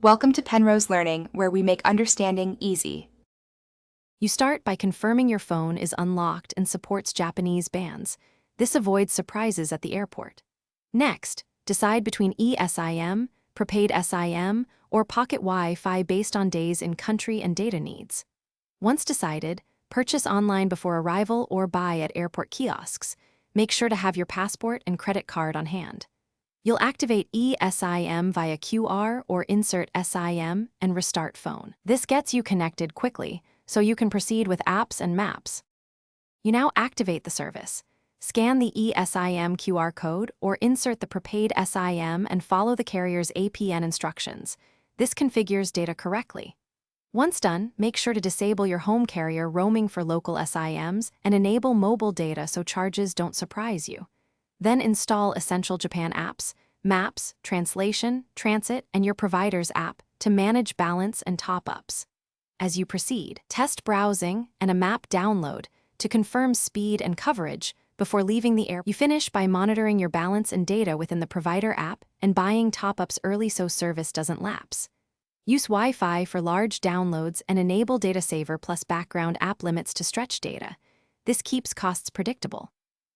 Welcome to Penrose Learning, where we make understanding easy. You start by confirming your phone is unlocked and supports Japanese bands. This avoids surprises at the airport. Next, decide between eSIM, prepaid SIM, or pocket Wi-Fi based on days in country and data needs. Once decided, purchase online before arrival or buy at airport kiosks. Make sure to have your passport and credit card on hand. You'll activate eSIM via QR or insert SIM and restart phone. This gets you connected quickly, so you can proceed with apps and maps. You now activate the service. Scan the eSIM QR code or insert the prepaid SIM and follow the carrier's APN instructions. This configures data correctly. Once done, make sure to disable your home carrier roaming for local SIMs and enable mobile data so charges don't surprise you. Then install essential Japan apps, maps, translation, transit, and your provider's app to manage balance and top-ups. As you proceed, test browsing and a map download to confirm speed and coverage before leaving the airport. You finish by monitoring your balance and data within the provider app and buying top-ups early so service doesn't lapse. Use Wi-Fi for large downloads and enable Data Saver plus background app limits to stretch data. This keeps costs predictable.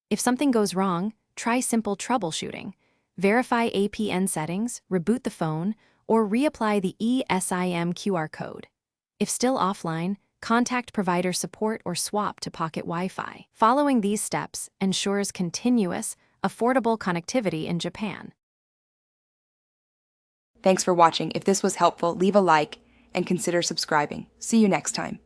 If something goes wrong, try simple troubleshooting. Verify APN settings, reboot the phone, or reapply the eSIM QR code. If still offline, contact provider support or swap to pocket Wi-Fi. Following these steps ensures continuous, affordable connectivity in Japan. Thanks for watching. If this was helpful, leave a like and consider subscribing. See you next time.